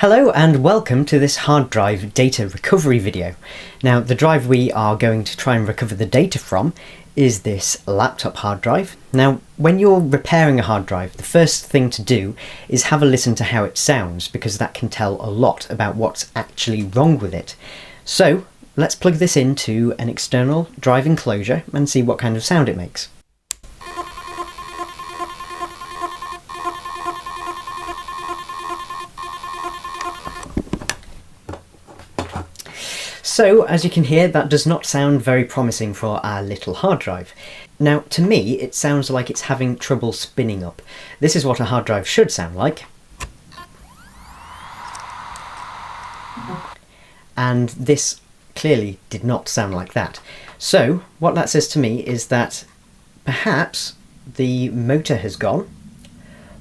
Hello and welcome to this hard drive data recovery video. Now the drive we are going to try and recover the data from is this laptop hard drive. Now when you're repairing a hard drive, the first thing to do is have a listen to how it sounds, because that can tell a lot about what's actually wrong with it. So let's plug this into an external drive enclosure and see what kind of sound it makes. So, as you can hear, that does not sound very promising for our little hard drive. Now, to me, it sounds like it's having trouble spinning up. This is what a hard drive should sound like. And this clearly did not sound like that. So, what that says to me is that perhaps the motor has gone,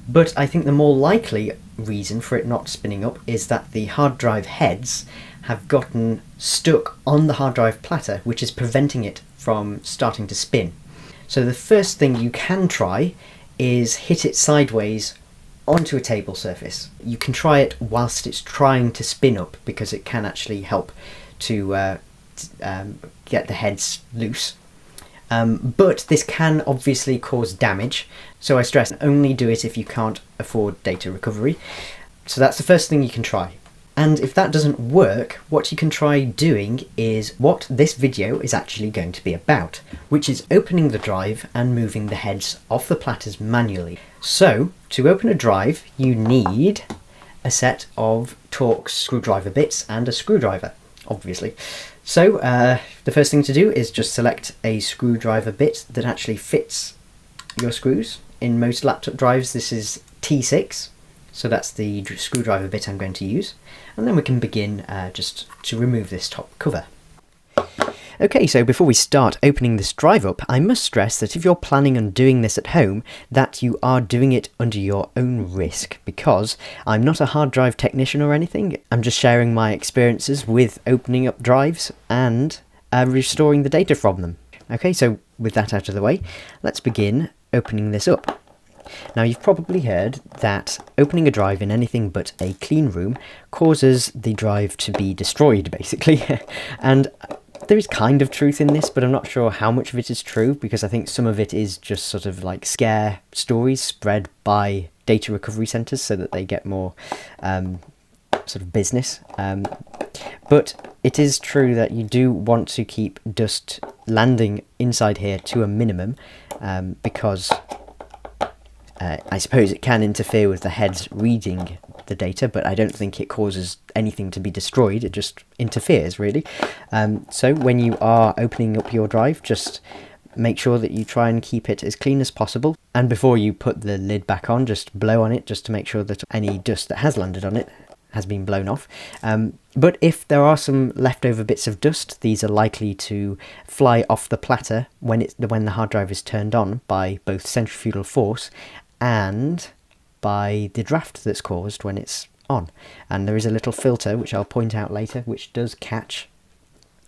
but I think the more likely reason for it not spinning up is that the hard drive heads have gotten stuck on the hard drive platter, which is preventing it from starting to spin. So the first thing you can try is hit it sideways onto a table surface. You can try it whilst it's trying to spin up, because it can actually help to get the heads loose. But this can obviously cause damage, so I stress only do it if you can't afford data recovery. So that's the first thing you can try. And if that doesn't work, what you can try doing is what this video is actually going to be about, which is opening the drive and moving the heads off the platters manually. So, to open a drive, you need a set of Torx screwdriver bits and a screwdriver, obviously. So, the first thing to do is just select a screwdriver bit that actually fits your screws. In most laptop drives, this is T6. So that's the screwdriver bit I'm going to use, and then we can begin just to remove this top cover. Okay, so before we start opening this drive up, I must stress that if you're planning on doing this at home, that you are doing it under your own risk, because I'm not a hard drive technician or anything. I'm just sharing my experiences with opening up drives and restoring the data from them. Okay, so with that out of the way, let's begin opening this up. Now, you've probably heard that opening a drive in anything but a clean room causes the drive to be destroyed, basically. And there is kind of truth in this, but I'm not sure how much of it is true, because I think some of it is just sort of like scare stories spread by data recovery centres so that they get more sort of business. But it is true that you do want to keep dust landing inside here to a minimum, because I suppose it can interfere with the heads reading the data, but I don't think it causes anything to be destroyed. It just interferes, really. So when you are opening up your drive, just make sure that you try and keep it as clean as possible. And before you put the lid back on, just blow on it just to make sure that any dust that has landed on it has been blown off. But if there are some leftover bits of dust, these are likely to fly off the platter when the hard drive is turned on by both centrifugal force and by the draft that's caused when it's on. And there is a little filter, which I'll point out later, which does catch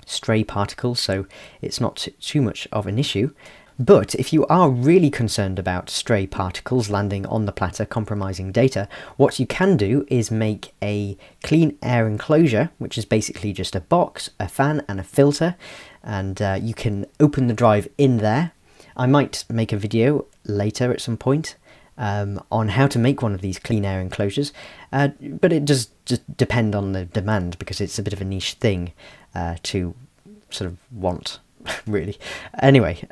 stray particles, so it's not too much of an issue. But if you are really concerned about stray particles landing on the platter compromising data, what you can do is make a clean air enclosure, which is basically just a box, a fan and a filter, and you can open the drive in there. I might make a video later at some point on how to make one of these clean air enclosures, but it does just depend on the demand, because it's a bit of a niche thing to sort of want, really. Anyway,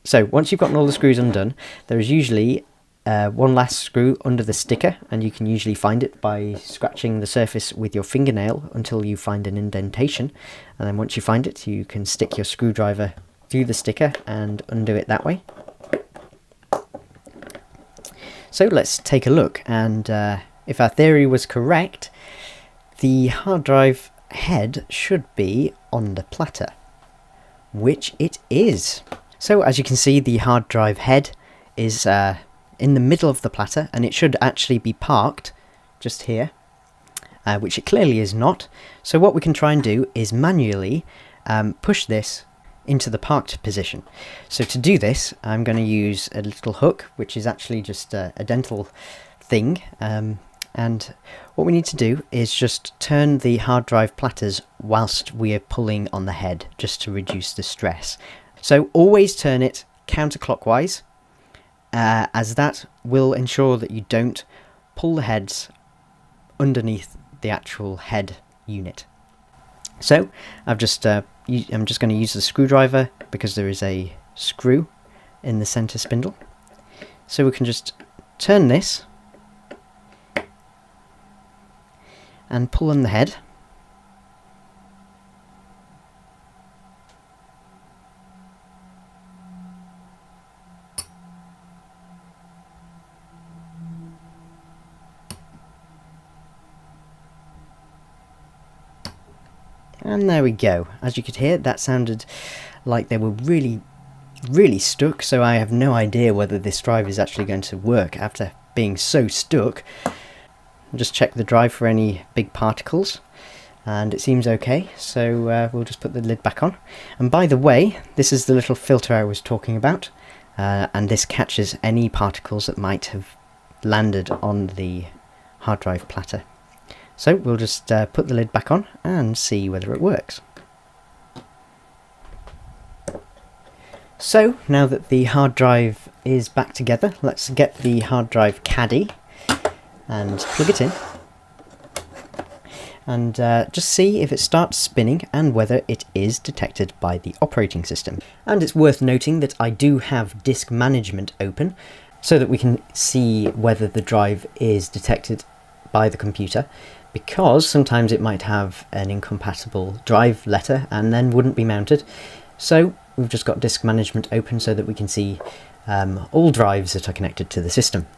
so once you've gotten all the screws undone, there is usually one last screw under the sticker, and you can usually find it by scratching the surface with your fingernail until you find an indentation, and then once you find it, you can stick your screwdriver through the sticker and undo it that way. So let's take a look, and if our theory was correct, the hard drive head should be on the platter, which it is. So as you can see, the hard drive head is in the middle of the platter, and it should actually be parked just here, which it clearly is not. So what we can try and do is manually push this into the parked position. So to do this, I'm going to use a little hook, which is actually just a dental thing, And what we need to do is just turn the hard drive platters whilst we are pulling on the head, just to reduce the stress. So always turn it counterclockwise, as that will ensure that you don't pull the heads underneath the actual head unit. So I'm just going to use the screwdriver because there is a screw in the center spindle. So we can just turn this and pull on the head. And there we go. As you could hear, that sounded like they were really stuck, so I have no idea whether this drive is actually going to work after being so stuck. I'll just check the drive for any big particles, and it seems okay, so we'll just put the lid back on. And by the way, this is the little filter I was talking about, and this catches any particles that might have landed on the hard drive platter. So we'll just put the lid back on and see whether it works. So now that the hard drive is back together, let's get the hard drive caddy and plug it in, and just see if it starts spinning and whether it is detected by the operating system. And it's worth noting that I do have disk management open so that we can see whether the drive is detected by the computer, because sometimes it might have an incompatible drive letter and then wouldn't be mounted. So we've just got disk management open so that we can see all drives that are connected to the system.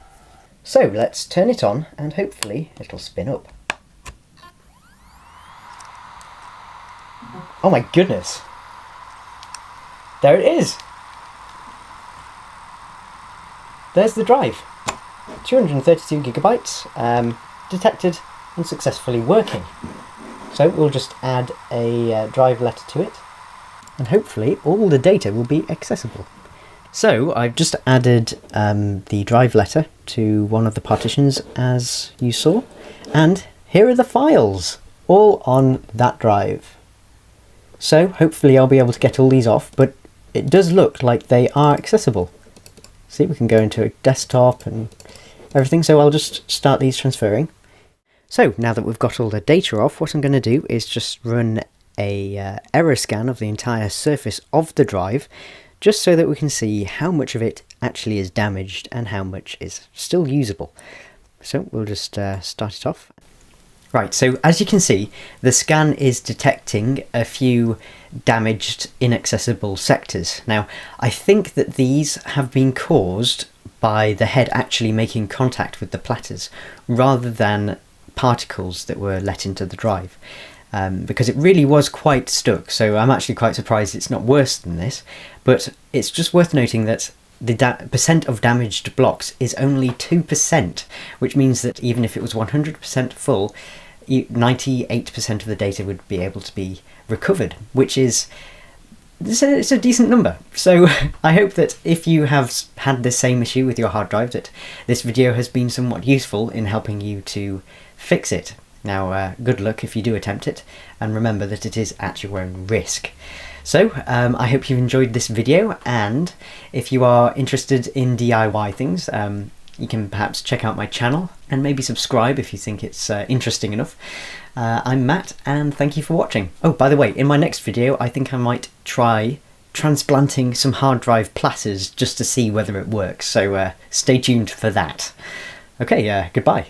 So let's turn it on and hopefully it'll spin up. Oh my goodness! There it is! There's the drive. 232 gigabytes, detected and successfully working. So we'll just add a drive letter to it, and hopefully all the data will be accessible. So I've just added the drive letter to one of the partitions, as you saw, and here are the files, all on that drive. So hopefully I'll be able to get all these off, but it does look like they are accessible. See, we can go into a desktop and everything, so I'll just start these transferring. So now that we've got all the data off, what I'm going to do is just run a error scan of the entire surface of the drive, just so that we can see how much of it actually is damaged and how much is still usable. So we'll just start it off. Right, so as you can see, the scan is detecting a few damaged, inaccessible sectors. Now, I think that these have been caused by the head actually making contact with the platters, rather than particles that were let into the drive, because it really was quite stuck. So I'm actually quite surprised it's not worse than this, but it's just worth noting that the percent of damaged blocks is only 2%, which means that even if it was 100% full, 98% of the data would be able to be recovered, which is it's a decent number. So I hope that if you have had the same issue with your hard drive, that this video has been somewhat useful in helping you to fix it. Now, good luck if you do attempt it, and remember that it is at your own risk. So, I hope you've enjoyed this video, and if you are interested in DIY things, you can perhaps check out my channel, and maybe subscribe if you think it's interesting enough. I'm Matt, and thank you for watching. Oh, by the way, in my next video, I think I might try transplanting some hard drive platters just to see whether it works, so stay tuned for that. Okay, goodbye.